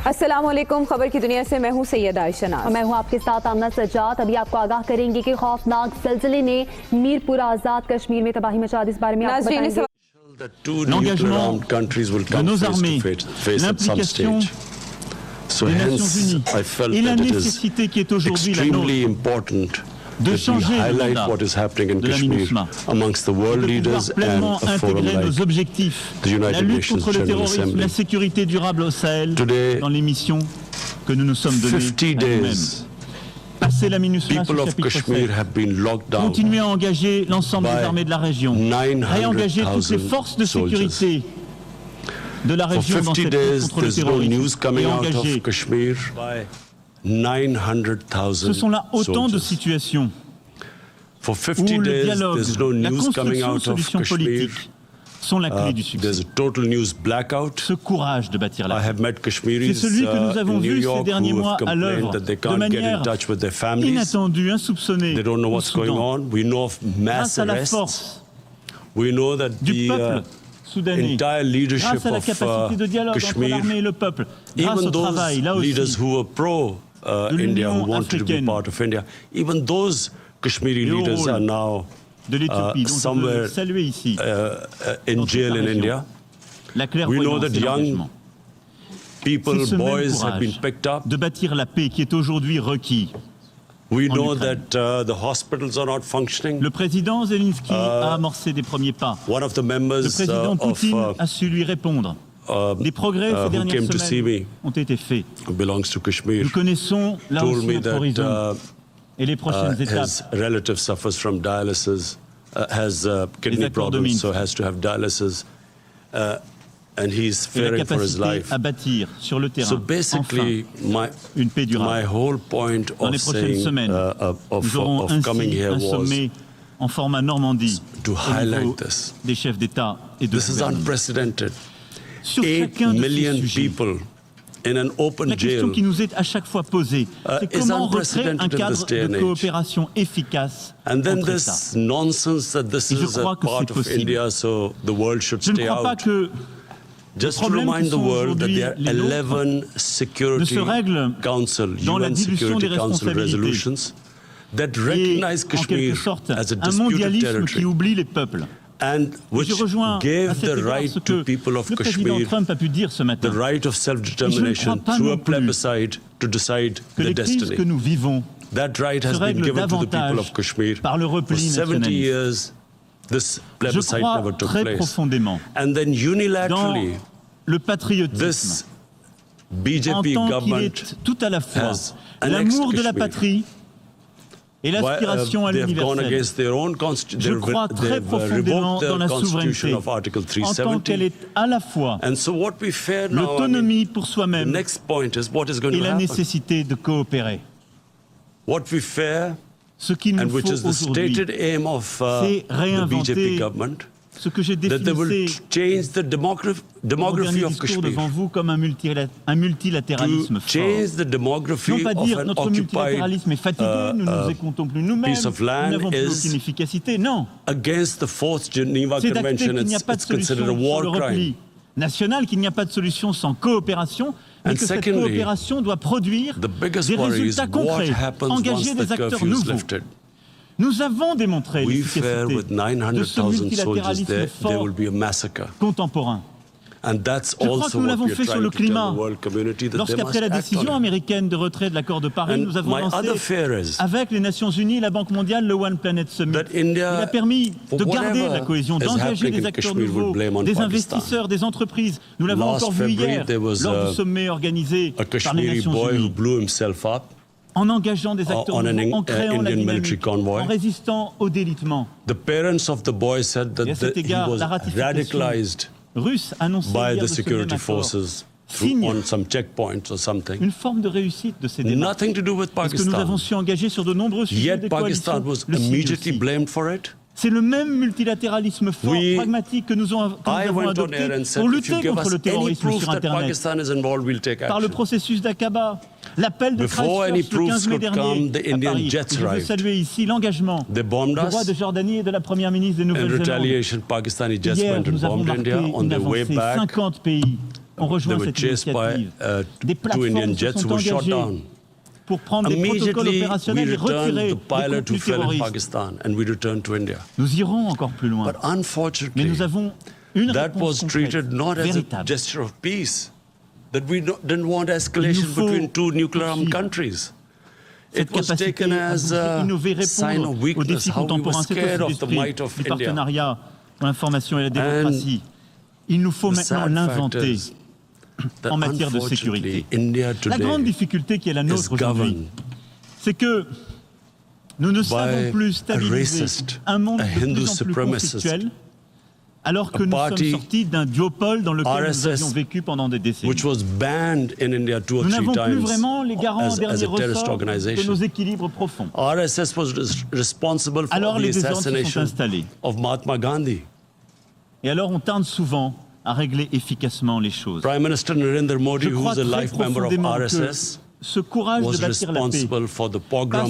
अस्सलाम वालेकुम, खबर की दुनिया से मैं हूं सैयद आयशा नाज। मैं हूं आपके साथ आमना सज्जाद। अभी आपको आगाह करेंगे कि खौफनाक ज़लज़ले ने मीरपुर आज़ाद कश्मीर में तबाही मचा दी। इस बारे में आपको बताएंगे। L'engagement de nos armées, l'implication des Nations Unies et la nécessité qui est aujourd'hui la nôtre de changer le mandat de la MINUSMA, de pouvoir pleinement intégrer nos objectifs, la lutte contre le terrorisme, la sécurité durable au Sahel, dans les missions que nous nous sommes données à nous-mêmes. Passer la MINUSMA sur le chapitre 7, continuer à engager l'ensemble des armées de la région, réengager toutes les forces de sécurité de la région dans cette lutte contre le terrorisme et engager. Ce sont là autant de situations où le dialogue, la construction de solutions politiques sont la clé du succès. Ce courage de bâtir la paix, c'est celui que nous avons vu ces derniers mois à l'œuvre de manière inattendue, insoupçonnée au Soudan, grâce à la force du peuple soudanais, grâce à la capacité de dialogue entre l'armée et le peuple, grâce au travail, là aussi, de l'Union africaine, Kashmiri leaders are now somewhere in jail in India. We know that young people, boys have been picked up. De bâtir la paix qui est aujourd'hui requis. We know that the hospitals are not functioning. Le président Zelensky a amorcé des premiers pas. One of the members le président Poutine a su lui répondre. Des progrès ces dernières semaines ont été faits. Nous connaissons là aussi notre horizon et les prochaines étapes. His relative suffers from dialysis, has kidney problems, so has to have dialysis, and he's fearing for his life. À bâtir sur le terrain, so basically, une paix durable. My whole point dans les prochaines semaines, nous aurons ainsi un sommet en format Normandie to highlight this. Des chefs d'État et de gouvernement. This is unprecedented. Sur 8 million people in an open la question qui nous est à chaque fois posée, c'est comment recréer un cadre de coopération efficace entre États. Et je crois que c'est possible. Je ne crois pas que les problèmes qui sont aujourd'hui les nôtres ne se règlent dans la dilution des responsabilités et en quelque sorte un mondialisme qui oublie les peuples. And which gave the right to people of Kashmir the right of self-determination through a plebiscite to decide their destiny. That right has been given to the people of Kashmir. For 70 years, this plebiscite never took place. And then unilaterally, this BJP government tout à la fois l'amour de la patrie et l'aspiration à l'universel. Je crois très profondément dans la souveraineté, en tant qu'elle est à la fois l'autonomie pour soi-même et la nécessité de coopérer. Ce qu'il nous faut aujourd'hui, c'est réinventer ce que j'ai défini dans mon dernier discours devant vous comme un multilatéralisme fort. Non pas dire notre multilatéralisme est fatigué, nous ne nous écoutons plus nous-mêmes, nous n'avons plus aucune efficacité. Non. C'est d'acter qu'il n'y a pas de solution sur le repli national, qu'il n'y a pas de solution sans coopération, mais que cette coopération doit produire des résultats concrets, engager des acteurs nouveaux. Nous avons démontré l'efficacité de ce multilatéralisme fort contemporain. Je crois que nous l'avons fait sur le climat. Lorsqu'après la décision américaine de retrait de l'accord de Paris, nous avons lancé avec les Nations Unies, la Banque mondiale, le One Planet Summit. Il a permis de garder la cohésion, d'engager des acteurs nouveaux, des investisseurs, des entreprises. Nous l'avons encore vu hier lors du sommet organisé par les Nations Unies. En engageant des acteurs nouveaux, en créant la dynamique, en résistant au délitement. Et à cet égard, la ratification russe annonçait hier de ce même accord signe une forme de réussite de ces débats. Parce que nous avons su engager sur de nombreux sujets des coalitions. C'est le même multilatéralisme fort, pragmatique que nous avons adopté pour lutter contre le terrorisme sur Internet. Par le processus d'Aqaba, l'appel de Christchurch le 15 mai dernier à Paris. Je veux saluer ici l'engagement du roi de Jordanie et de la première ministre de Nouvelle-Zélande. Hier, nous avons marqué une avancée. 50 pays ont rejoint cette initiative. Des plateformes se sont engagées pour prendre des protocoles opérationnels et retirer les contenus terroristes. Nous irons encore plus loin. Mais nous avons une réponse concrète, véritable. That we didn't want escalation between two nuclear armed countries. It was taken as a sign of weakness, how we were scared of the might of India. Partenariat pour l'information et la démocratie. Il nous faut maintenant l'inventer en matière de sécurité. La grande difficulté qui est la nôtre aujourd'hui, c'est que nous ne savons plus stabiliser un monde de plus en plus conflictuel, alors que nous sommes sortis d'un duopole dans lequel nous avions vécu pendant des décennies. Nous n'avons plus vraiment les garants en dernier ressort de nos équilibres profonds. Alors les désordres se sont installés. Et alors on tarde souvent à régler efficacement les choses. Je crois très profondément que ce courage de bâtir la paix passe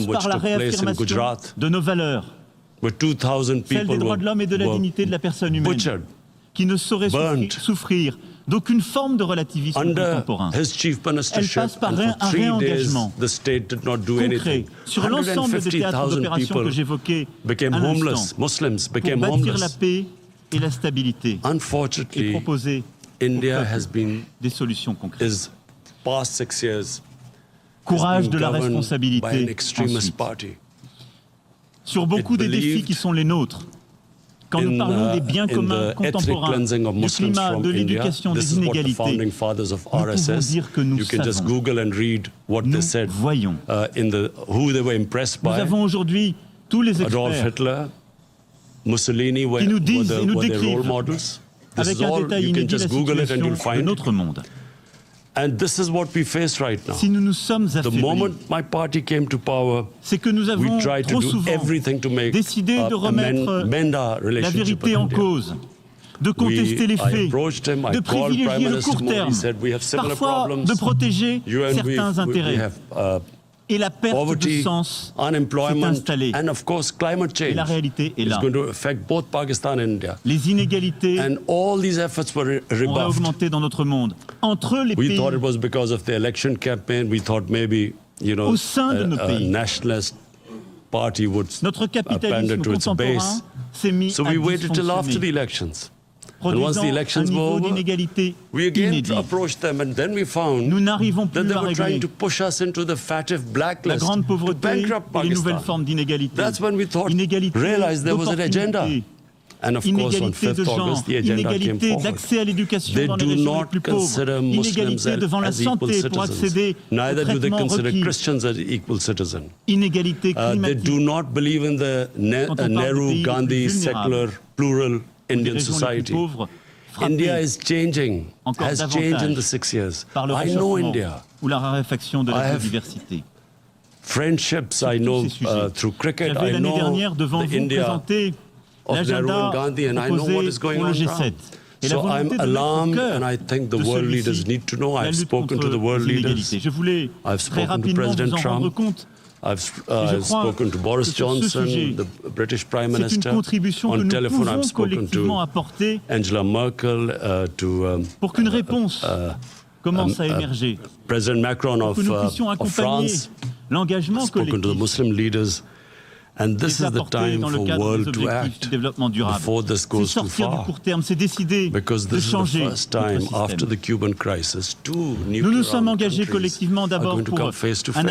par la réaffirmation de nos valeurs, celle des droits de l'homme et de la dignité de la personne humaine, qui ne saurait souffrir d'aucune forme de relativisme contemporain. Elle passe par un réengagement concret sur l'ensemble des théâtres d'opération que j'évoquais à l'instant, pour bâtir la paix et la stabilité et proposer des solutions concrètes. Courage de la responsabilité ensuite. Sur beaucoup des défis qui sont les nôtres, quand nous parlons des biens communs contemporains, du climat, de l'éducation, des inégalités, nous pouvons dire que nous savons, nous voyons. Nous avons aujourd'hui tous les experts qui nous disent et nous décrivent avec un détail inédit la situation de notre monde. And this is what we face right now. Si nous nous sommes affaiblis, the moment my party came to power, c'est que nous avons trop souvent décidé de remettre la vérité en cause, de contester les faits, de privilégier le court terme, parfois de protéger certains intérêts. Et la perte de sens s'est installée. Et la réalité est là. Les inégalités ont augmenté dans notre monde. Entre les pays, au sein de nos pays, notre capitalisme contemporain s'est mis à dysfonctionner, produisant un niveau d'inégalité inédit. Nous n'arrivons plus à régler la grande pauvreté et les nouvelles formes d'inégalité. Inégalité d'opportunité, inégalité de genre, inégalité d'accès à l'éducation dans les régions les plus pauvres, inégalité devant la santé pour accéder aux traitements requis, inégalité climatique. Quand on parle des pays les plus vulnérables, Indian society. India is changing, has changed in the 6 years. I know India. Ou la raréfaction de la biodiversité. Friendships I know through cricket. I know the India of Nehru and Gandhi, and I know what is going on now. So I'm alarmed, and I think the world leaders need to know. I've spoken to the world leaders. I've spoken to President Trump. I've spoken to Boris Johnson, the British Prime Minister. On telephone, I've spoken to Angela Merkel, pour qu'une réponse commence à émerger, President Macron of France. I've spoken to the Muslim leaders. And this is the time for the world to act before this goes too far. Because this is the first time after the Cuban crisis, two nuclear armed countries are going to come face to face. And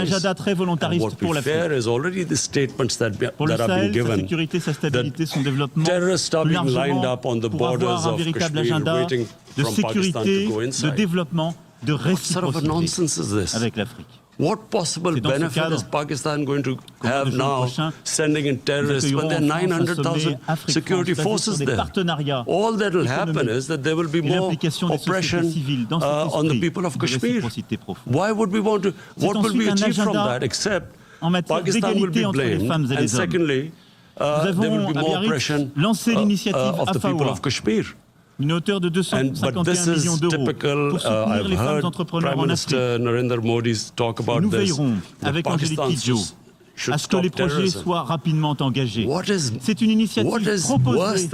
what we fear is already the statements that have been given that terrorists are being lined up on the borders of Kashmir waiting from Pakistan to go inside. What sort of a nonsense is this? What possible benefit is Pakistan going to have now sending in terrorists when there are 900,000 security forces there? All that will happen is that there will be more oppression on the people of Kashmir. Why would we want to? What will we achieve from that except Pakistan will be blamed, and secondly, there will be more oppression of the people of Kashmir. Une hauteur de 251 millions d'euros pour soutenir les femmes entrepreneurs en Afrique. Nous veillerons avec Angélique Kidjo à ce que les projets soient rapidement engagés. C'est une initiative proposée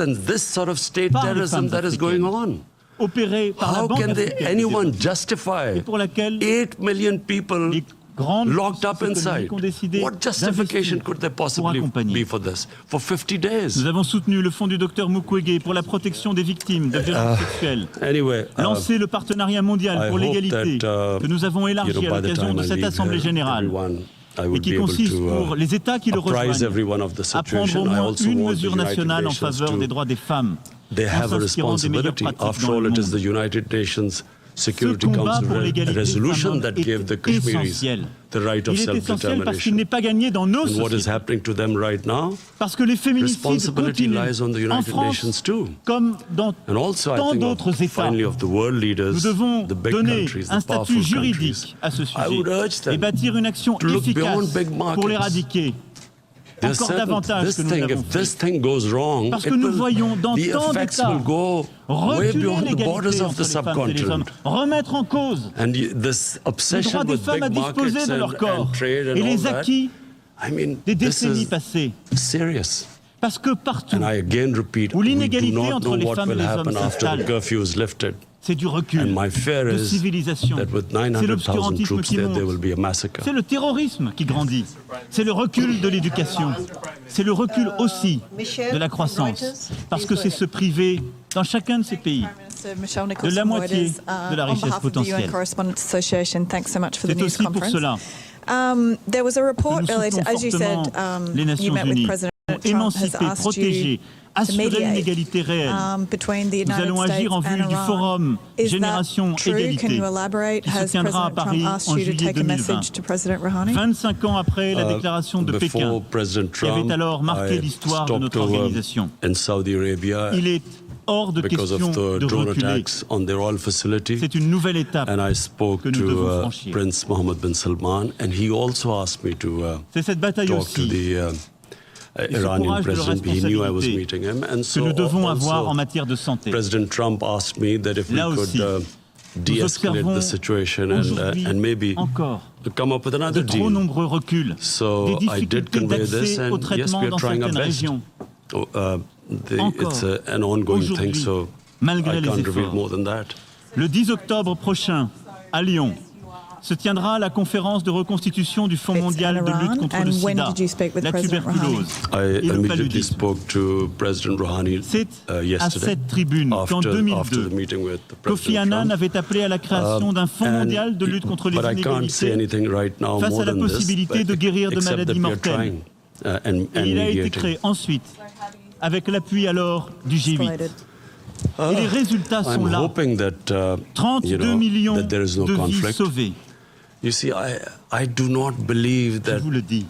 par les femmes africaines. opérée par la How Banque can anyone justify et pour laquelle 8 million people les grandes locked up puissances inside? économiques ont décidé What justification d'investir could there pour possibly accompagner. be for this? For 50 days? Nous avons soutenu le fonds du docteur Mukwege pour la protection des victimes de violences sexuelles. Anyway, Lancé le partenariat mondial pour l'égalité que nous avons élargi à l'occasion de cette Assemblée générale et qui consiste pour les États qui le rejoignent à prendre au moins une mesure nationale en faveur des droits des femmes. They have a responsibility. After all, it is the United Nations Security Council resolution that gave the Kashmiris the right of Il est essentiel parce qu'il self-determination. n'est pas gagné dans nos And what is sociétés. happening to them right now? Parce que les féminicides Responsibility continuent lies on the en United France Nations too. comme dans And also, I tant think d'autres États. finally of the world Nous leaders, devons the big donner countries, un the powerful statut countries. juridique à ce I would urge sujet them et bâtir une action to look beyond efficace big markets. pour l'éradiquer. There's Encore certain- davantage this que nous thing, l'avons if fait. this thing goes wrong, Parce que it nous will- voyons dans the tant effects d'États will go way reculer beyond the l'égalité borders of entre the les femmes et les hommes, subcontinent. remettre en cause And this le obsession droit des with femmes à big disposer markets de leur corps and trade and et all les that, acquis I mean, des this décennies is passées. serious. Parce que partout, And I again repeat, où we do l'inégalité not entre know les what femmes et will les hommes happen after the s'installe. curfew is lifted. c'est du recul, And my fear de is civilisation. that with C'est 900,000 l'obscurantisme troops qui there, there will monte. be a massacre. C'est le terrorisme qui grandit. C'est le recul de l'éducation. C'est le recul aussi de la croissance. Parce que c'est se priver dans chacun de ces pays de la moitié de la richesse potentielle. C'est aussi pour cela There was a que report nous earlier, soutenons as you fortement said, les you Nations met with Unies President pour Trump, has émanciper, asked protéger, you to assurer une mediate égalité réelle. between the Nous United allons States agir en vue and du Iran. forum Is Génération that true? Can Égalité you elaborate? qui se Has tiendra à President Paris Trump asked en you to juillet take a 2020. message to President Rouhani? 25 ans après la déclaration de Pékin, Before President qui avait Trump, alors marqué I l'histoire de stopped notre over organisation. in Saudi Arabia Il est hors de because question of the de drone reculer. attacks on their oil facility. C'est une nouvelle étape. And I spoke que nous devons to franchir. Prince Mohammed bin Salman, and he also asked me to C'est cette bataille talk to aussi the ce Iranian courage de president. He knew I was responsabilité meeting him, and que so nous devons avoir en also matière de santé. President Trump asked me that if we Là could aussi, de-escalate observons the situation aujourd'hui and maybe encore come up with de another trop deal. nombreux reculs, So des I did difficultés convey this, d'accès au and yes, traitement we are dans trying our certaines best. régions. It's an ongoing thing, Aujourd'hui, so malgré I les can't reveal efforts. more than that. Le 10 octobre prochain, à Lyon, se tiendra la conférence de reconstitution du Fonds mondial de lutte contre le sida, la tuberculose I et le immediately paludisme. spoke to President Rouhani C'est à yesterday cette tribune qu'en after the 2002, meeting with Kofi President Annan Trump. avait appelé à la création d'un Fonds mondial de lutte contre les But I can't say inégalités anything right now face more à la than this, possibilité de guérir de except that maladies we are mortelles. trying, and Et il a été mediating. créé ensuite avec l'appui alors du G8. Et les résultats sont I'm là. hoping that 32 millions that there is no de vies conflict. sauvées. You see, I do not believe Je that vous le dis.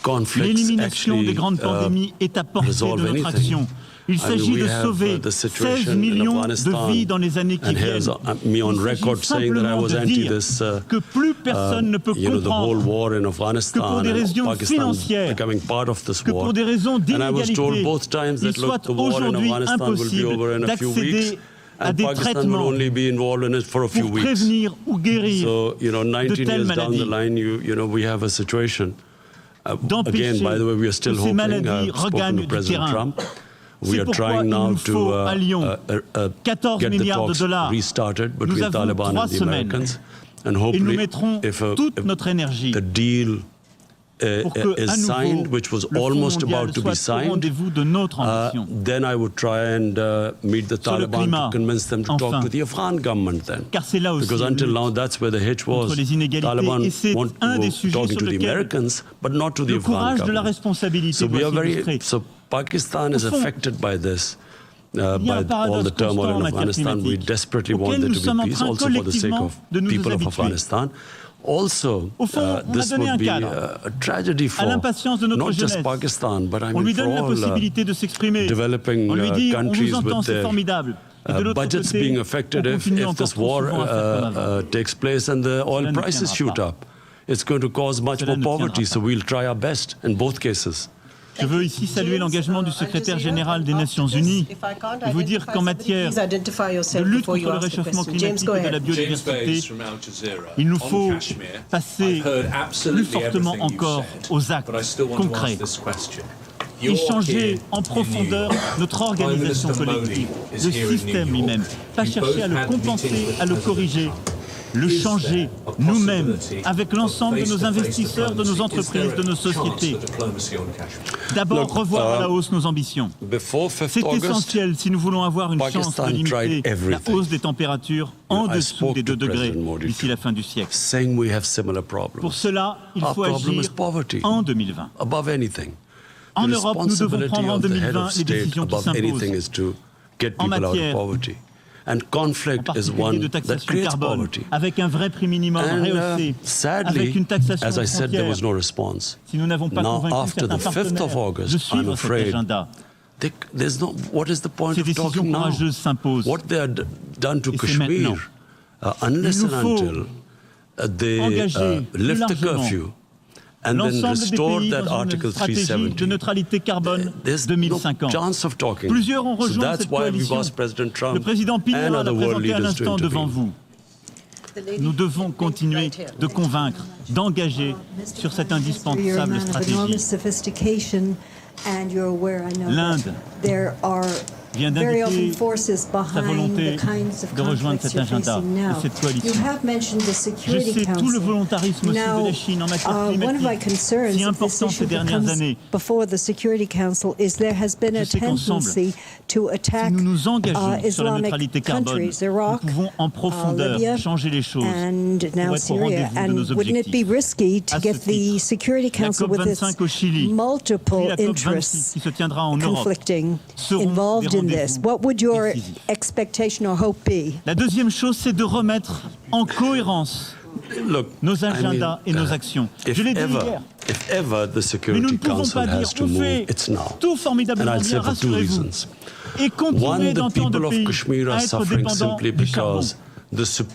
conflicts L'élimination des actually grandes pandémies est à portée de resolve notre anything. action. Il s'agit de sauver 16 millions de vies dans les années qui And viennent. here's me on Il record s'agit saying that I simplement was de anti dire this. que plus personne ne peut The whole comprendre war in que Afghanistan pour des and raisons Pakistan financières, becoming part of this que war. pour des raisons And I was told d'inégalité, both times il that look, soit the war in aujourd'hui Afghanistan will be impossible over in a few weeks, d'accéder à and des Pakistan will traitements only be involved in it for a few pour weeks. prévenir ou guérir So, de 19 telles years down the maladies. line, we have a situation. D'empêcher Again, by the way, we are still que ces hoping. maladies I've spoken regagnent to du President terrain. Trump. C'est We are pourquoi trying il now nous faut to à Lyon 14 get the milliards de talks dollars. restarted Nous between avons Taliban 3 and the semaines Americans. And et nous hopefully, mettrons if toute notre énergie the deal pour que, is à signed, nouveau, which was le Fonds almost mondial about to be soit au signed, rendez-vous de notre ambition. then I would try and meet the Sur le Taliban climat, to convince them to enfin. talk to the Afghan government then. Car c'est là aussi Because une until lutte now, that's where the hitch was. contre les inégalités. Taliban Et c'est un des sujets talking sur to the lesquels Americans, but not to the le Afghan courage de la government. responsabilité So we doit are very. s'illustrer. So Pakistan is Au fond, affected by this. Il y a un By all paradoxe the turmoil constant en in matière Afghanistan, we climatique, desperately want auquel there nous to sommes be en peace, train also for the sake collectivement of de nous people of habituer. Afghanistan. Also, Au fond, on a this donné un would be cadre a tragedy à for l'impatience de notre not just jeunesse. Pakistan, but I On lui mean for donne la all possibilité de s'exprimer. developing On lui dit, on countries vous entend, with c'est their formidable. Et de l'autre budgets côté, being affected on continue if encore this trop war souvent à faire comme avant. takes place and the oil Cela ne prices tiendra shoot pas. up. It's going to cause much Cela more ne tiendra poverty, pas. so we'll try our best in both cases. Je veux ici saluer l'engagement du secrétaire général des Nations Unies et vous dire qu'en matière de lutte contre le réchauffement climatique et de la biodiversité, il nous faut passer plus fortement encore aux actes concrets. et changer en profondeur notre organisation collective, le système lui-même. Pas chercher à le compenser, à le corriger, le changer nous-mêmes, avec l'ensemble de nos investisseurs, de nos entreprises, de nos sociétés. D'abord, revoir à la hausse nos ambitions. C'est essentiel si nous voulons avoir une chance de limiter la hausse des températures en dessous des 2 degrés d'ici la fin du siècle. Pour cela, il faut agir en 2020. En Europe, nous devons prendre en 2020 les décisions qui s'imposent en matière en particulier de taxation carbone, avec un vrai prix minimum rehaussé, avec une taxation aux frontières. Si nous n'avons pas convaincu certains partenaires de suivre cet agenda, ces décisions courageuses s'imposent. Et c'est maintenant. Il nous faut engager plus largement l'ensemble des pays dans une stratégie de neutralité carbone 2050. Plusieurs ont rejoint cette coalition. Le président Pinera l'a présenté à l'instant devant vous. Nous devons continuer de convaincre, d'engager sur cette indispensable stratégie. L'Inde vient d'indiquer sa volonté de rejoindre cet agenda et cette coalition. Je sais tout le volontarisme aussi de la Chine en matière climatique, si important ces dernières années. Je sais qu'ensemble, si nous nous engageons sur la neutralité carbone, nous pouvons en profondeur changer les choses pour être au rendez-vous de nos objectifs. À ce titre, la COP25 au Chili, puis la COP26 qui se tiendra en Europe seront des What would your expectation or hope be? La deuxième chose, c'est de remettre en cohérence nos agendas et nos actions. Je l'ai dit hier. Mais nous ne pouvons pas dire on fait tout formidablement bien, rassurez-vous, et continuer dans tant de pays à être dépendants du charbon. Il faut que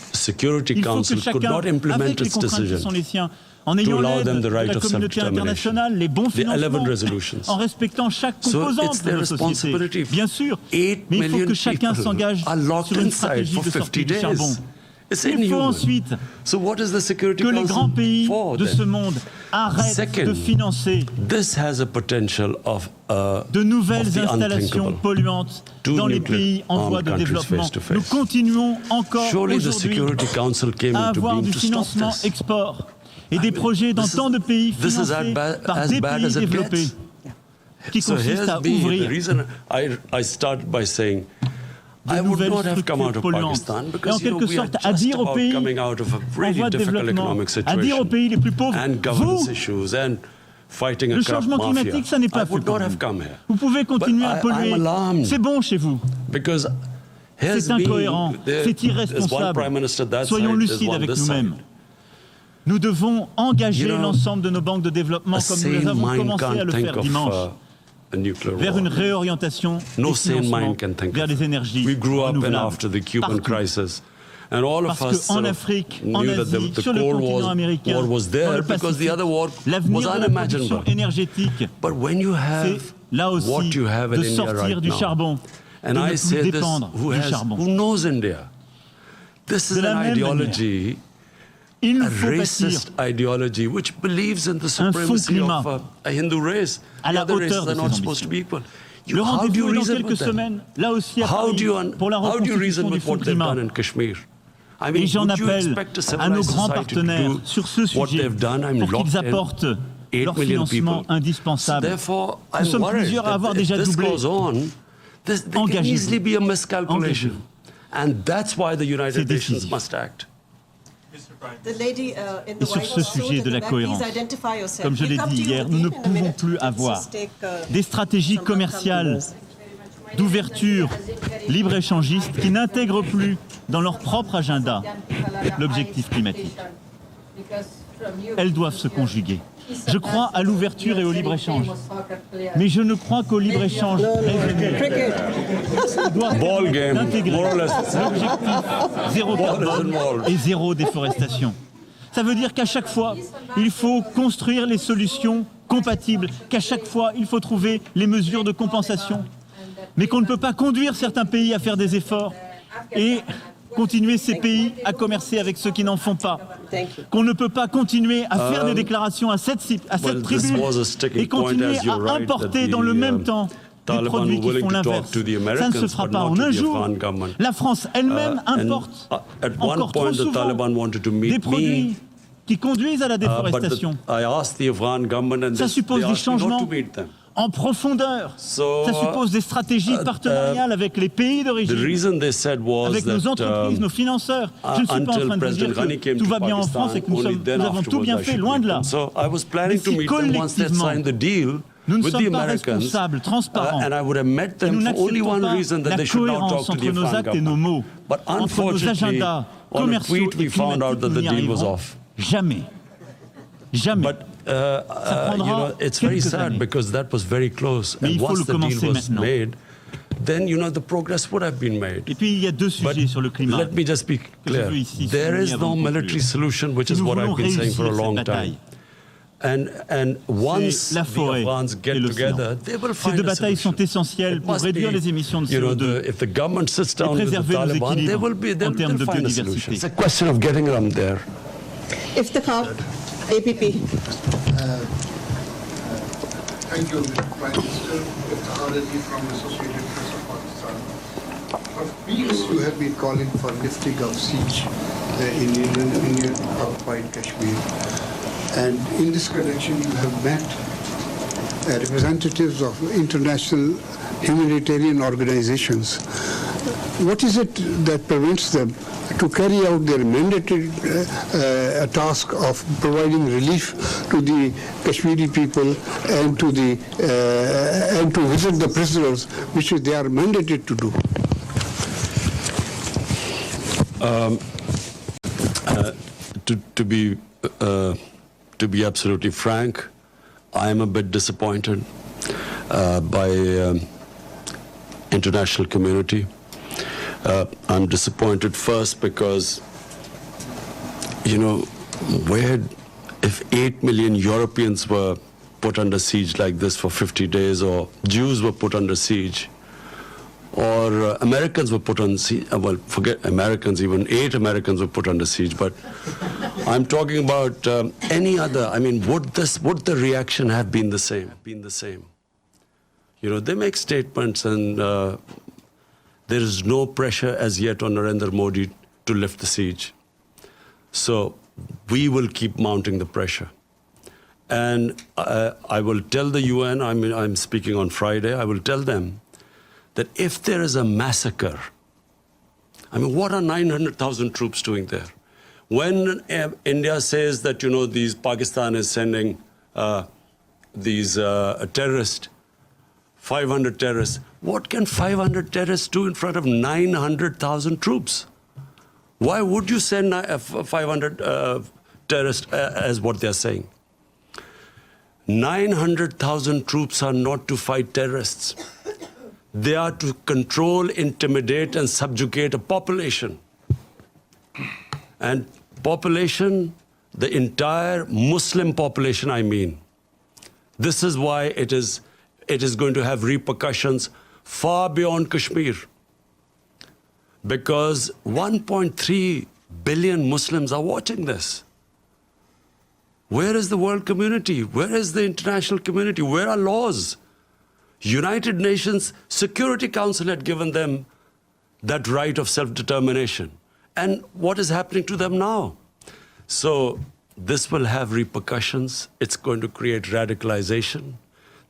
chacun, avec les contraintes qui sont les siens, en ayant l'aide de la communauté internationale, les bons financements, en respectant chaque composante de nos sociétés, bien sûr, mais il faut que chacun s'engage sur une stratégie de sortie du charbon. Il faut ensuite que les grands pays de ce monde arrêtent de financer de nouvelles installations polluantes dans les pays en voie de développement. Nous continuons encore aujourd'hui à avoir du financement export et des projets dans tant de pays financés par des pays développés qui consistent à ouvrir de nouvelles structures polluantes. Et en quelque sorte, à dire aux pays en voie de développement, à dire aux pays les plus pauvres, vous, le changement climatique, ça n'est pas fait pour vous. Vous pouvez continuer à polluer. C'est bon chez vous. C'est incohérent, c'est irresponsable. Soyons lucides avec nous-mêmes. Nous devons engager l'ensemble de nos banques de développement, comme nous avons commencé à le faire dimanche, vers une réorientation des financements vers les énergies renouvelables partout. Parce qu'en Afrique, en Asie, sur le continent américain, dans le Pacifique, l'avenir de la production énergétique, c'est là aussi de sortir du charbon, de ne plus dépendre du charbon. De la même manière, il nous faut bâtir un fond climat à la hauteur de ces ambitions. Le rendez-vous est dans quelques semaines, là aussi à Paris, pour la reconstitution du fonds climat. Et j'en appelle à nos grands partenaires sur ce sujet pour qu'ils apportent leur financement indispensable. Nous sommes plusieurs à avoir déjà doublé. Engagez-vous. C'est décisif. Et sur ce sujet de la cohérence, comme je l'ai dit hier, nous ne pouvons plus avoir des stratégies commerciales d'ouverture libre-échangiste qui n'intègrent plus dans leur propre agenda l'objectif climatique. Elles doivent se conjuguer. Je crois à l'ouverture et au libre-échange, mais je ne crois qu'au libre-échange raisonné. Il doit intégrer l'objectif zéro carbone et zéro déforestation. Ça veut dire qu'à chaque fois, il faut construire les solutions compatibles, qu'à chaque fois, il faut trouver les mesures de compensation, mais qu'on ne peut pas conduire certains pays à faire des efforts et continuer ces pays à commercer avec ceux qui n'en font pas. Qu'on ne peut pas continuer à faire des déclarations à cette tribune et continuer à importer dans le même temps des produits qui font l'inverse. Ça ne se fera pas en un jour. La France elle-même importe encore trop souvent des produits qui conduisent à la déforestation. Ça suppose des changements en profondeur. Ça suppose des stratégies partenariales avec les pays d'origine, avec nos entreprises, nos financeurs. Je ne suis pas en train de vous dire que tout va bien en France et que nous avons tout bien fait, loin de là. Mais si collectivement, nous ne sommes pas responsables, transparents, et nous n'acceptons pas la cohérence entre nos actes et nos mots, entre nos agendas commerciaux et climatiques, nous n'y arriverons jamais. Jamais. Ça prendra quelques années. Mais il faut le commencer maintenant. Et puis il y a deux sujets sur le climat. Let me just be clear. There is no military solution, which is what I've been saying for a long time. And once the Afghans get together, they will find a solution. Ces deux batailles sont essentielles pour réduire les émissions de CO2 if the government sits down et with the préserver nos Taliban, they équilibres will be en termes de biodiversité. It's a question of getting them there. APP. Thank you, Prime Minister. Iftikhar Ali from Associated Press of Pakistan. For weeks you have been calling for lifting of siege in Indian occupied Kashmir. And in this connection you have met representatives of international humanitarian organizations. What is it that prevents them to carry out their mandated task of providing relief to the Kashmiri people and to visit the prisoners, which they are mandated to do? To be absolutely frank, I am a bit disappointed by international community. I'm disappointed first because, if 8 million Europeans were put under siege like this for 50 days, or Jews were put under siege, or Americans were put on siege, well, forget Americans, even 8 Americans were put under siege, but I'm talking about any other, would the reaction have been the same? They make statements and there is no pressure as yet on Narendra Modi to lift the siege. So we will keep mounting the pressure. And I will tell the UN, I'm speaking on Friday, I will tell them that if there is a massacre, what are 900,000 troops doing there? When India says that, Pakistan is sending these terrorists, 500 terrorists, what can 500 terrorists do in front of 900,000 troops? Why would you send 500 terrorists as what they're saying? 900,000 troops are not to fight terrorists. They are to control, intimidate, and subjugate a population. And population, the entire Muslim population, This is why it is going to have repercussions far beyond Kashmir. Because 1.3 billion Muslims are watching this. Where is the world community? Where is the international community? Where are laws? United Nations Security Council had given them that right of self-determination. And what is happening to them now? So this will have repercussions. It's going to create radicalization.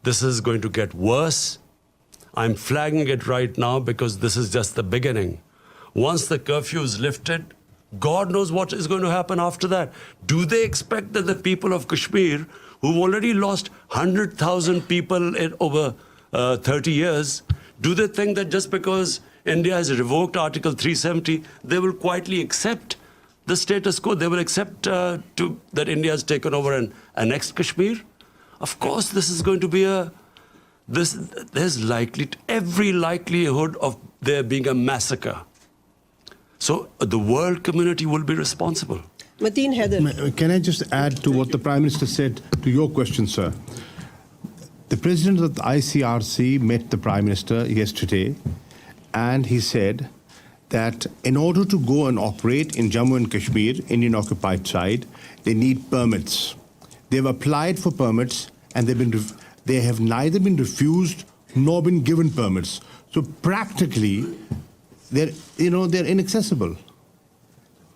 This is going to get worse. I'm flagging it right now because this is just the beginning. Once the curfew is lifted, God knows what is going to happen after that. Do they expect that the people of Kashmir, who've already lost 100,000 people in over 30 years, do they think that just because India has revoked Article 370, they will quietly accept the status quo? They will accept that India has taken over and annexed Kashmir? Of course, this is going to be there's every likelihood of there being a massacre. So the world community will be responsible. Can I just add to what the Prime Minister said to your question, sir? The President of the ICRC met the Prime Minister yesterday, and he said that in order to go and operate in Jammu and Kashmir, Indian occupied side, they need permits. They've applied for permits and they have neither been refused nor been given permits. So practically, they're inaccessible.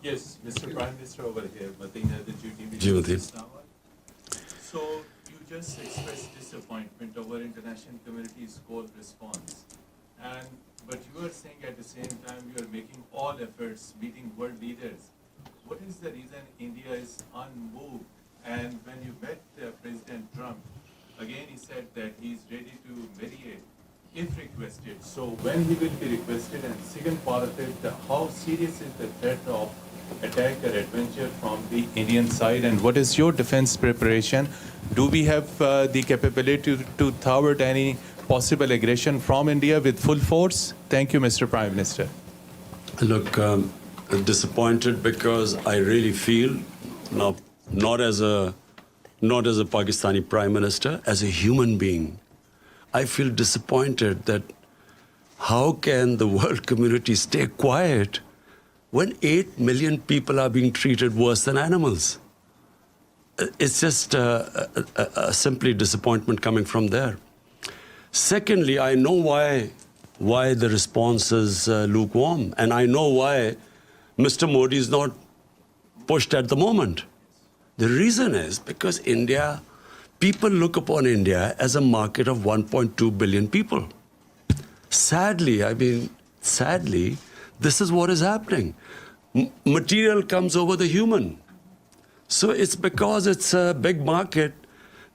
Yes, Mr. Prime Minister over here, Matina, the Jyoti. So you just expressed disappointment over international community's cold response. But you are saying at the same time you are making all efforts, meeting world leaders. What is the reason India is unmoved? And when you met President Trump, again he said that he is ready to mediate if requested. So when he will be requested, and second part of it, how serious is the threat of attack or adventure from the Indian side, and what is your defense preparation? Do we have the capability to thwart any possible aggression from India with full force? Thank you, Mr. Prime Minister. Look, disappointed because I really feel, now, not as a Pakistani Prime Minister, as a human being, I feel disappointed that how can the world community stay quiet when 8 million people are being treated worse than animals? It's just a simply disappointment coming from there. Secondly, I know why the response is lukewarm, and I know why Mr. Modi is not pushed at the moment. The reason is because people look upon India as a market of 1.2 billion people. Sadly, this is what is happening. Material comes over the human. So it's because it's a big market,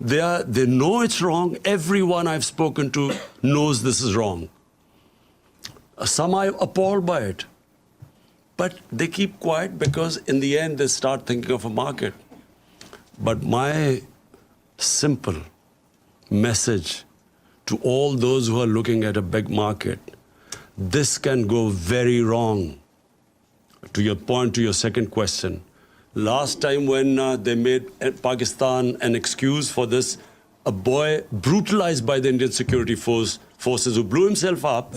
they know it's wrong. Everyone I've spoken to knows this is wrong. Some are appalled by it. But they keep quiet because in the end they start thinking of a market. But my simple message to all those who are looking at a big market, this can go very wrong. To your point, to your second question, last time when they made Pakistan an excuse for this, a boy brutalized by the Indian security forces who blew himself up,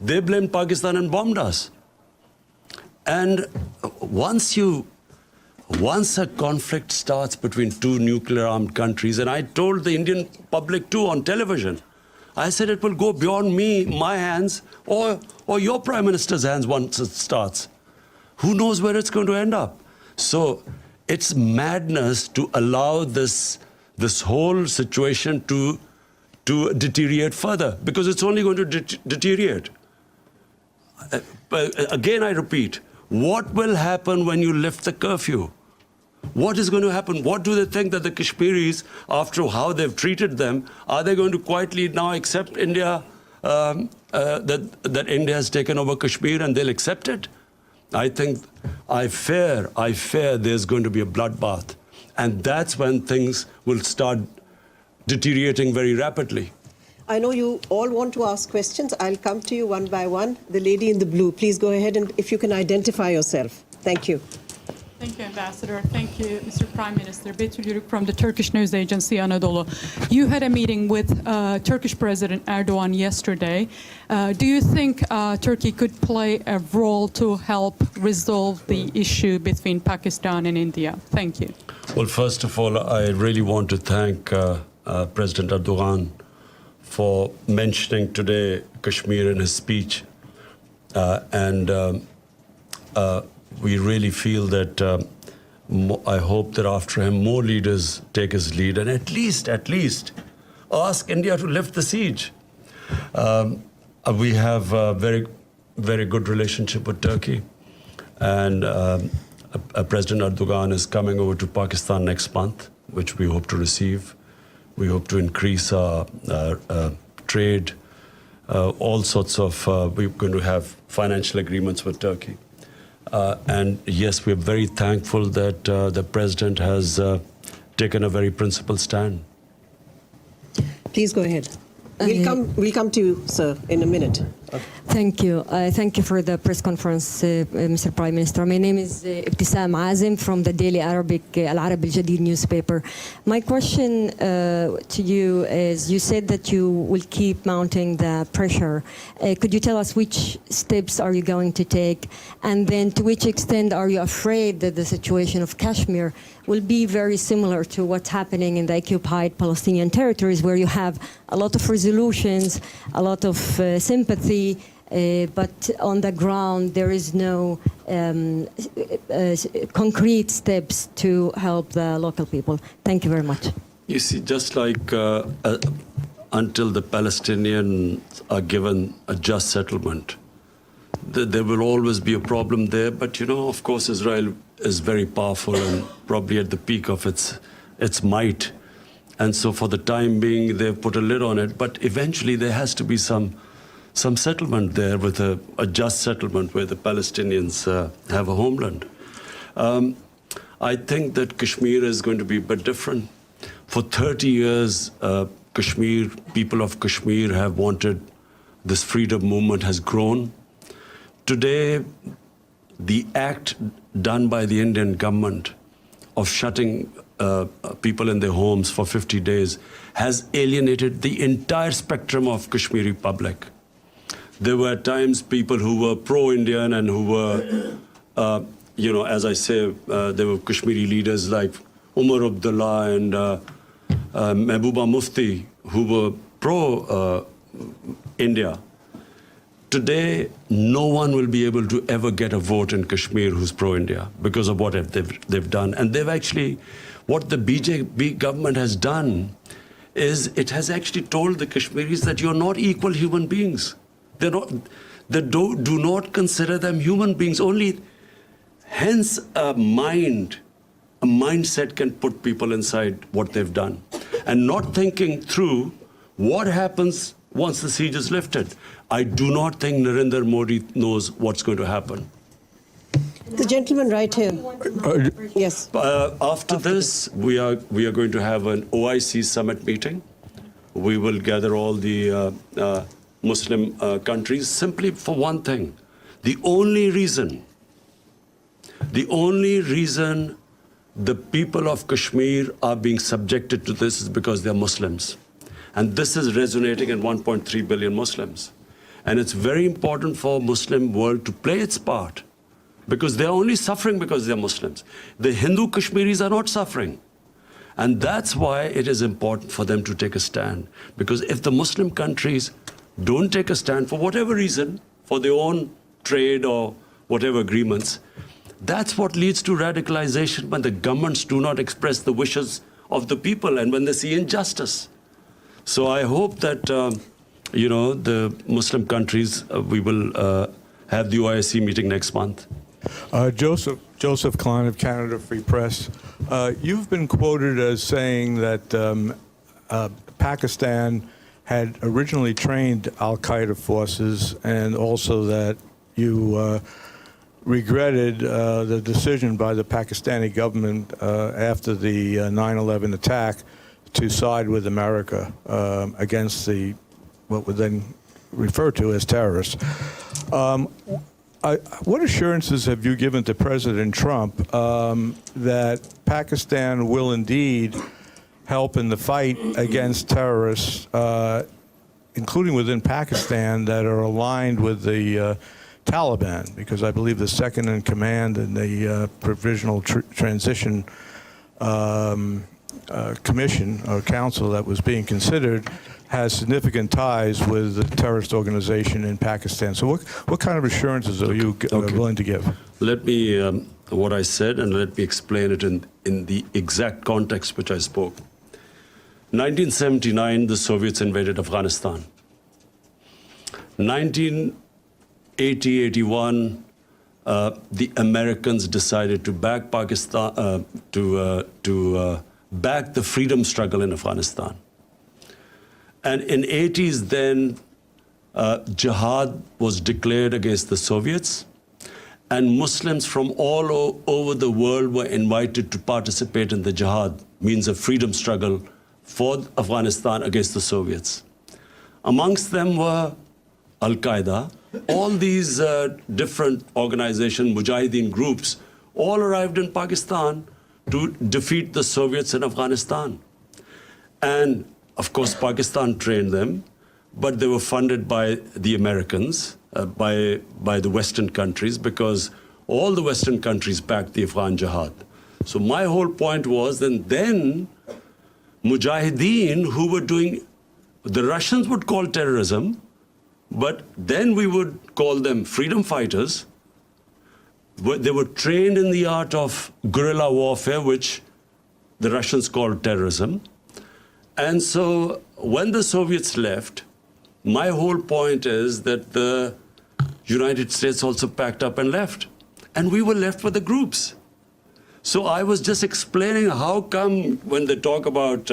they blamed Pakistan and bombed us. And once a conflict starts between two nuclear-armed countries, and I told the Indian public too on television, I said it will go beyond my hands, or your Prime Minister's hands once it starts. Who knows where it's going to end up? So it's madness to allow this whole situation to deteriorate further, because it's only going to deteriorate. Again, I repeat, what will happen when you lift the curfew? What is going to happen? What do they think that the Kashmiris, after how they've treated them, are they going to quietly now accept India, that India has taken over Kashmir and they'll accept it? I fear there's going to be a bloodbath. And that's when things will start deteriorating very rapidly. I know you all want to ask questions. I'll come to you one by one. The lady in the blue, please go ahead, and if you can identify yourself. Thank you. Thank you, Ambassador. Thank you, Mr. Prime Minister. Betül Yürük from the Turkish news agency Anadolu. You had a meeting with Turkish President Erdogan yesterday. Do you think Turkey could play a role to help resolve the issue between Pakistan and India? Thank you. Well, first of all, I really want to thank President Erdogan for mentioning today Kashmir in his speech. We really feel that I hope that after him more leaders take his lead and at least ask India to lift the siege. We have a very, very good relationship with Turkey, and President Erdogan is coming over to Pakistan next month, which we hope to receive. We hope to increase our trade, all sorts of, we're going to have financial agreements with Turkey. And yes, we're very thankful that the President has taken a very principled stand. Please go ahead. We'll come to you, sir, in a minute. Thank you. Thank you for the press conference, Mr. Prime Minister. My name is Ibtisam Azim from the Daily Arabic Al-Arab Al-Jadid newspaper. My question to you is, you said that you will keep mounting the pressure. Could you tell us which steps are you going to take? And then to which extent are you afraid that the situation of Kashmir will be very similar to what's happening in the occupied Palestinian territories, where you have a lot of resolutions, a lot of sympathy, but on the ground there is no concrete steps to help the local people. Thank you very much. You see, just like until the Palestinians are given a just settlement, there will always be a problem there. But, you know, of course, Israel is very powerful and probably at the peak of its might. And so for the time being, they've put a lid on it. But eventually there has to be some settlement there, with a just settlement where the Palestinians have a homeland. I think that Kashmir is going to be a bit different. For 30 years, people of Kashmir have wanted, this freedom movement has grown. Today, the act done by the Indian government of shutting people in their homes for 50 days has alienated the entire spectrum of Kashmiri public. There were at times people who were pro-Indian and who were, you know, as I say, there were Kashmiri leaders like Umar Abdullah and Mehbooba Mufti who were pro-India. Today, no one will be able to ever get a vote in Kashmir who's pro-India because of what they've done. And they've actually, what the BJP government has done is it has actually told the Kashmiris that you're not equal human beings. They're not, they do not consider them human beings. Only, hence a mindset can put people inside what they've done. And not thinking through what happens once the siege is lifted. I do not think Narendra Modi knows what's going to happen. The gentleman right here. Yes. After this, we are going to have an OIC summit meeting. We will gather all the Muslim countries simply for one thing. The only reason the people of Kashmir are being subjected to this is because they're Muslims. And this is resonating in 1.3 billion Muslims. And it's very important for Muslim world to play its part, because they're only suffering because they're Muslims. The Hindu Kashmiris are not suffering. And that's why it is important for them to take a stand. Because if the Muslim countries don't take a stand for whatever reason, for their own trade or whatever agreements, that's what leads to radicalization, when the governments do not express the wishes of the people and when they see injustice. So I hope that, you know, the Muslim countries, we will have the OIC meeting next month. Joseph Klein of Canada Free Press. You've been quoted as saying that Pakistan had originally trained al-Qaeda forces, and also that you regretted the decision by the Pakistani government after the 9/11 attack to side with America against the what would then refer to as terrorists. What assurances have you given to President Trump that Pakistan will indeed help in the fight against terrorists, including within Pakistan, that are aligned with the Taliban? Because I believe the second in command in the Provisional Transition Commission or Council that was being considered has significant ties with the terrorist organization in Pakistan. So what kind of assurances are you willing to give? Let me, what I said, and let me explain it in the exact context which I spoke. 1979, the Soviets invaded Afghanistan. 1980-81, the Americans decided to back Pakistan, back the freedom struggle in Afghanistan. And in 80s then, jihad was declared against the Soviets, and Muslims from all over the world were invited to participate in the jihad, means a freedom struggle for Afghanistan against the Soviets. Amongst them were Al-Qaeda, all these different organizations, Mujahideen groups, all arrived in Pakistan to defeat the Soviets in Afghanistan. And of course, Pakistan trained them, but they were funded by the Americans, by the Western countries, because all the Western countries backed the Afghan Jihad. So my whole point was that then Mujahideen, who were doing, the Russians would call terrorism, but then we would call them freedom fighters. They were trained in the art of guerrilla warfare, which the Russians called terrorism. And so when the Soviets left, my whole point is that the United States also packed up and left. And we were left with the groups. So I was just explaining how come when they talk about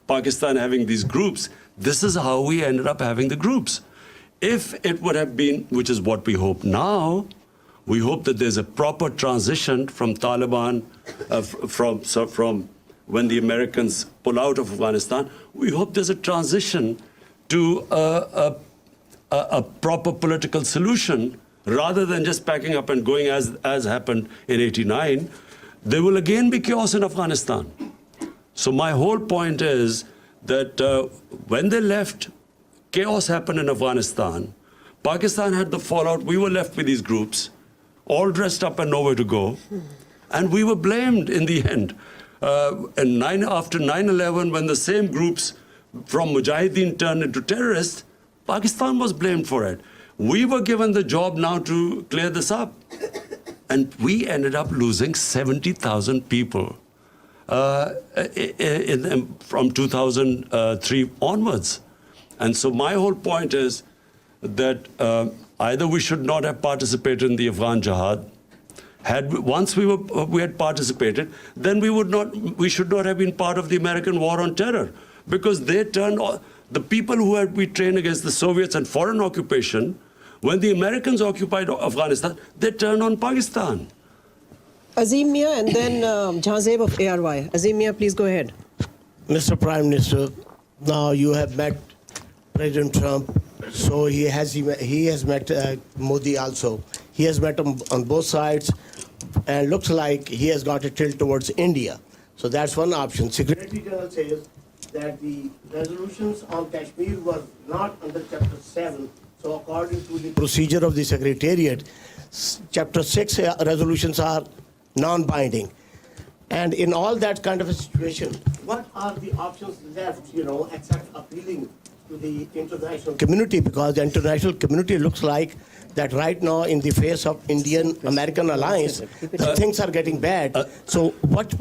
Pakistan having these groups, this is how we ended up having the groups. If it would have been, which is what we hope now, we hope that there's a proper transition from Taliban, from when the Americans pull out of Afghanistan. We hope there's a transition to a proper political solution rather than just packing up and going as happened in '89. There will again be chaos in Afghanistan. So my whole point is that when they left, chaos happened in Afghanistan. Pakistan had the fallout. We were left with these groups, all dressed up and nowhere to go. And we were blamed in the end. After 9/11, when the same groups from Mujahideen turned into terrorists, Pakistan was blamed for it. We were given the job now to clear this up. And we ended up losing 70,000 people from 2003 onwards. And so my whole point is that either we should not have participated in the Afghan Jihad. Once we had participated, then we should not have been part of the American war on terror, because they turned the people who we trained against the Soviets and foreign occupation. When the Americans occupied Afghanistan, they turned on Pakistan. Azim Mia and then Jahazeb of ARY. Azim Mia, please go ahead. Mr. Prime Minister, now you have met President Trump, so he has met Modi also. He has met him on both sides, and looks like he has got a tilt towards India. So that's one option. Secretary General says that the resolutions on Kashmir were not under Chapter 7. So according to the procedure of the Secretariat, Chapter 6 resolutions are non-binding. And in all that kind of a situation, what are the options left, except appealing to the international community? Because the international community looks like that right now, in the face of Indian-American alliance, things are getting bad. So what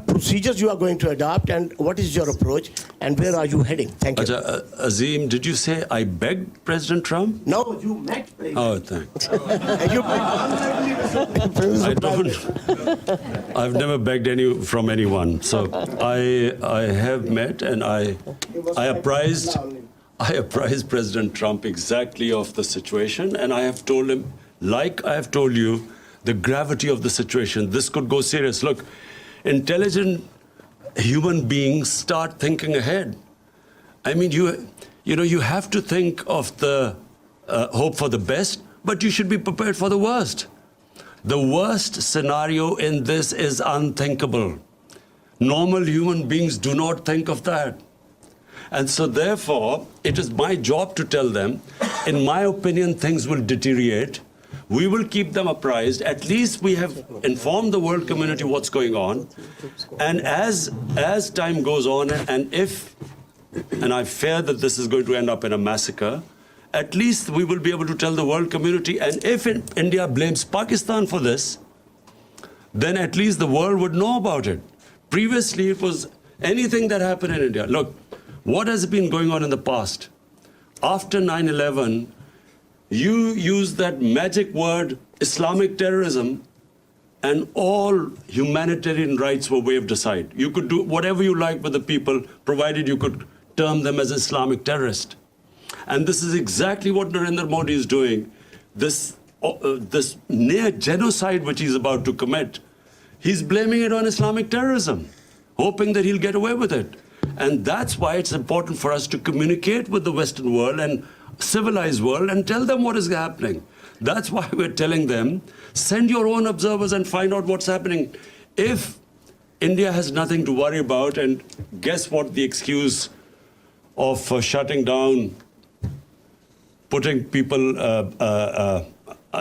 procedures you are going to adopt, and what is your approach, and where are you heading? Thank you. Azim, did you say I begged President Trump? No, you met President. Oh, thanks. I've never begged from anyone. So I have met, and I apprised President Trump exactly of the situation, and I have told him, like I have told you, the gravity of the situation. This could go serious. Look, intelligent human beings start thinking ahead. I mean, you have to think of the hope for the best, but you should be prepared for the worst. The worst scenario in this is unthinkable. Normal human beings do not think of that. And so therefore, it is my job to tell them, in my opinion, things will deteriorate. We will keep them apprised. At least we have informed the world community what's going on. And as time goes on, and I fear that this is going to end up in a massacre, at least we will be able to tell the world community. And if India blames Pakistan for this, then at least the world would know about it. Previously, it was anything that happened in India. Look, what has been going on in the past? After 9/11, you used that magic word, Islamic terrorism, and all humanitarian rights were waved aside. You could do whatever you like with the people, provided you could term them as Islamic terrorists. And this is exactly what Narendra Modi is doing. This near genocide which he's about to commit, he's blaming it on Islamic terrorism, hoping that he'll get away with it. And that's why it's important for us to communicate with the Western world. And civilized world and tell them what is happening. That's why we're telling them, send your own observers and find out what's happening. If India has nothing to worry about, and guess what the excuse of shutting down, putting people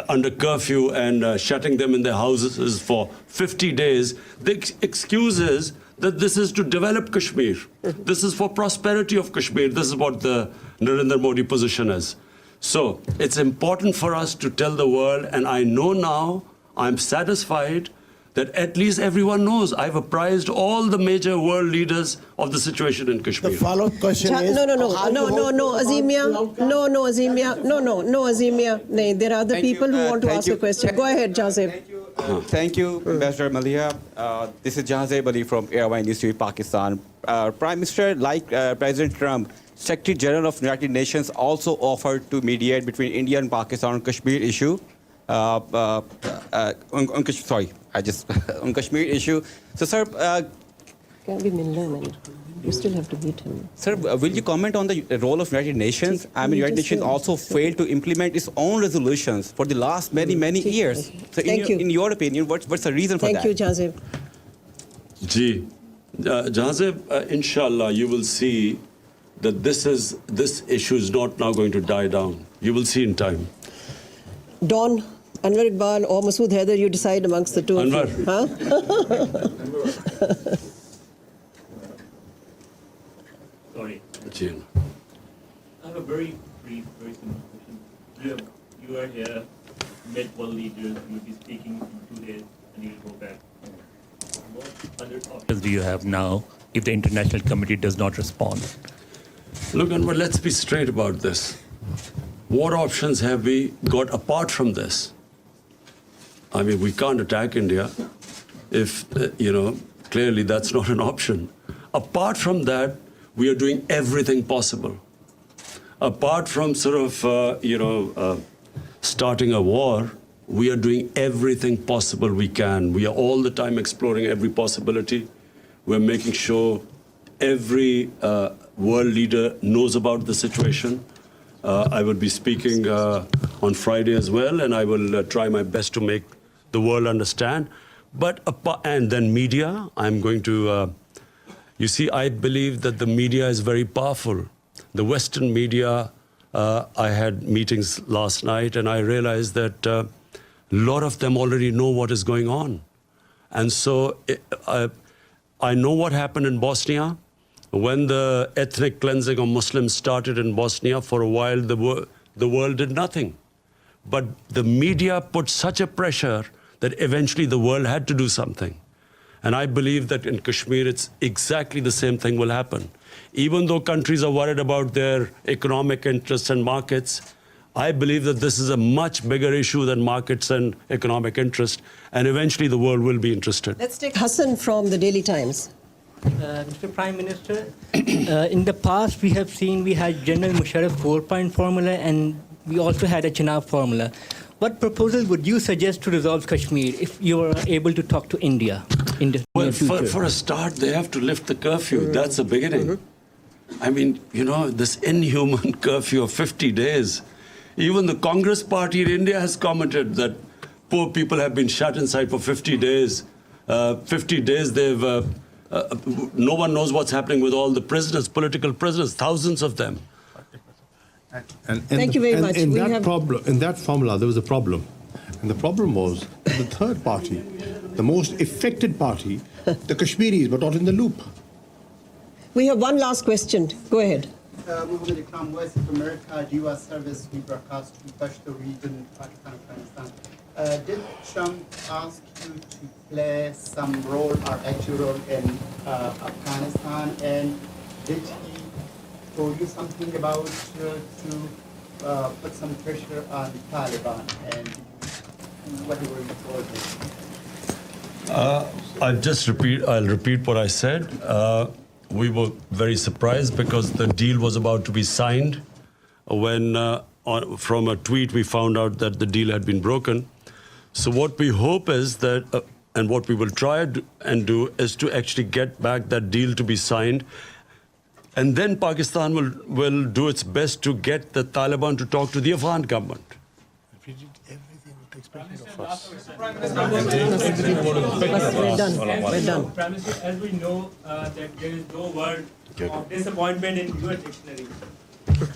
under curfew and shutting them in their houses for 50 days, the excuse is that this is to develop Kashmir. This is for prosperity of Kashmir. This is what the Narendra Modi position is. So it's important for us to tell the world, and I know now, I'm satisfied that at least everyone knows. I've apprised all the major world leaders of the situation in Kashmir. The follow-up question is... No, Azimia. No, Azimia. No, there are other people who want to ask a question. Go ahead, Jazeb. Thank you, Ambassador Malia. This is Jazeb Ali from Airline Institute, Pakistan. Prime Minister, like President Trump, Secretary General of the United Nations also offered to mediate between India and Pakistan on Kashmir issue. On Kashmir issue. So, sir, you still have to beat him. Sir, will you comment on the role of United Nations? I mean, United Nations also failed to implement its own resolutions for the last many years. So, in your opinion, what's the reason for that? Thank you, Jazeb. Jazeb, inshallah, you will see that this issue is not now going to die down. You will see in time. Don, Anwar Iqbal or Masood Haider, you decide amongst the two Anwar. of you. Huh? Sorry. Jane. I have a very brief, very simple question. You are here, met world leaders, you'll be speaking in 2 days, and you'll go back. What other options do you have now if the international committee does not respond? Look, Anwar, let's be straight about this. What options have we got apart from this? I mean, we can't attack India if, clearly that's not an option. Apart from that, we are doing everything possible. Apart from starting a war, we are doing everything possible we can. We are all the time exploring every possibility. We're making sure every world leader knows about the situation. I will be speaking on Friday as well, and I will try my best to make the world understand. And then media, I'm going to... you see, I believe that the media is very powerful. The Western media, I had meetings last night, and I realized that a lot of them already know what is going on. And so I know what happened in Bosnia. When the ethnic cleansing of Muslims started in Bosnia, for a while the world did nothing. But the media put such a pressure that eventually the world had to do something. And I believe that in Kashmir, it's exactly the same thing will happen. Even though countries are worried about their economic interests and markets, I believe that this is a much bigger issue than markets and economic interest. And eventually the world will be interested. Let's take Hassan from the Daily Times. Mr. Prime Minister, in the past we have seen we had General Musharraf 4-point formula and we also had a Chenab formula. What proposal would you suggest to resolve Kashmir if you were able to talk to India in the near future? For a start, they have to lift the curfew. That's the beginning. I mean, this inhuman curfew of 50 days. Even the Congress party in India has commented that poor people have been shut inside for 50 days. 50 days they've... no one knows what's happening with all the prisoners, political prisoners, thousands of them. Thank you very much. In that formula, there was a problem. And the problem was the third party, the most affected party, the Kashmiris, were not in the loop. We have one last question. Go ahead. Muhammad Ikram, Voice of America, US service, we broadcast to Pashto region, Pakistan, Afghanistan. Did Trump ask you to play some role or active role in Afghanistan? And did he told you something about to put some pressure on Taliban? And what were you told? I'll repeat what I said. We were very surprised because the deal was about to be signed when from a tweet we found out that the deal had been broken. So what we hope is that, and what we will try and do is to actually get back that deal to be signed. And then Pakistan will do its best to get the Taliban to talk to the Afghan government. If you did everything expected of us. We're done. As we know that there is no word of disappointment in your dictionary.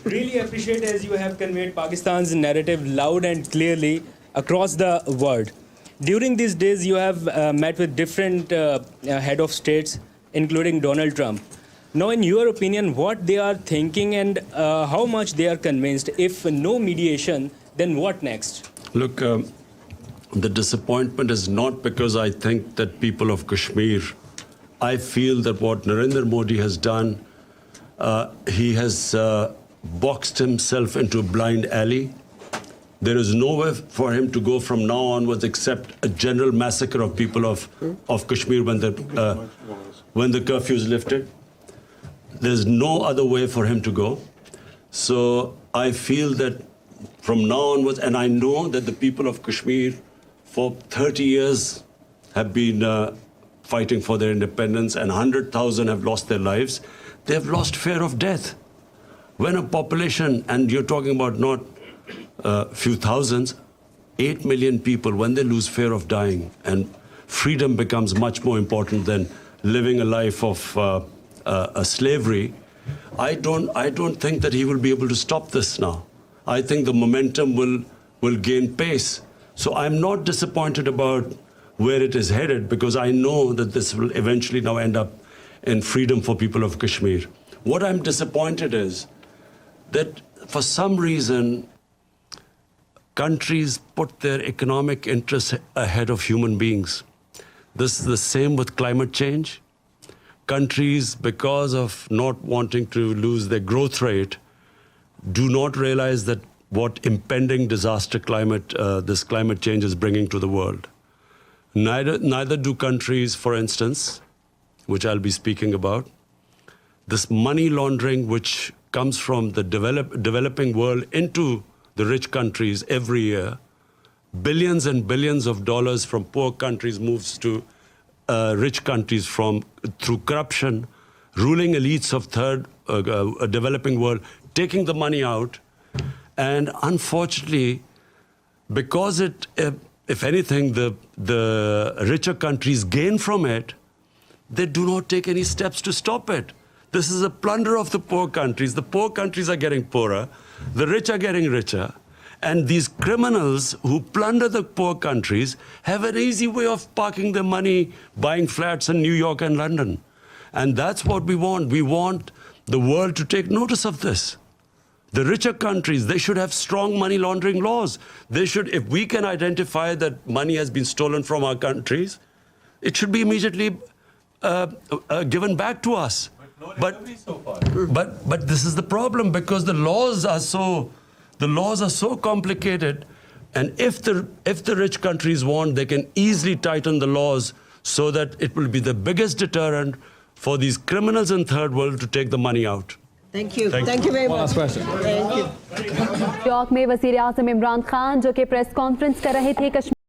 Really appreciate as you have conveyed Pakistan's narrative loud and clearly across the world. During these days, you have met with different head of states, including Donald Trump. Now, in your opinion, what they are thinking and how much they are convinced? If no mediation, then what next? Look, the disappointment is not because I think that people of Kashmir, I feel that what Narendra Modi has done, he has boxed himself into a blind alley. There is nowhere for him to go from now onwards except a general massacre of people of Kashmir when the curfew is lifted. There's no other way for him to go. So I feel that from now onwards, and I know that the people of Kashmir for 30 years have been fighting for their independence, and 100,000 have lost their lives. They have lost fear of death. When a population, and you're talking about not few thousands, 8 million people, when they lose fear of dying, and freedom becomes much more important than living a life of a slavery, I don't think that he will be able to stop this now. I think the momentum will gain pace. So I'm not disappointed about where it is headed, because I know that this will eventually now end up in freedom for people of Kashmir. What I'm disappointed is that for some reason, countries put their economic interests ahead of human beings. This is the same with climate change. Countries, because of not wanting to lose their growth rate, do not realize that what impending disaster this climate change is bringing to the world. Neither do countries, for instance, which I'll be speaking about, this money laundering which comes from the developing world into the rich countries every year. Billions and billions of dollars from poor countries moves to rich countries through corruption, ruling elites of developing world, taking the money out. And unfortunately, because if anything, the richer countries gain from it, they do not take any steps to stop it. This is a plunder of the poor countries. The poor countries are getting poorer. The rich are getting richer. And these criminals who plunder the poor countries have an easy way of parking their money, buying flats in New York and London. And that's what we want. We want the world to take notice of this. The richer countries, they should have strong money laundering laws. They should, if we can identify that money has been stolen from our countries, it should be immediately given back to us. But this is the problem, because the laws are so complicated, and if the rich countries want, they can easily tighten the laws so that it will be the biggest deterrent for these criminals in third world to take the money out. Thank you. Thank you very much. Last question. Thank you. New York में वज़ीर आज़म इमरान खान जो कि press conference कर रहे थे कश्मीर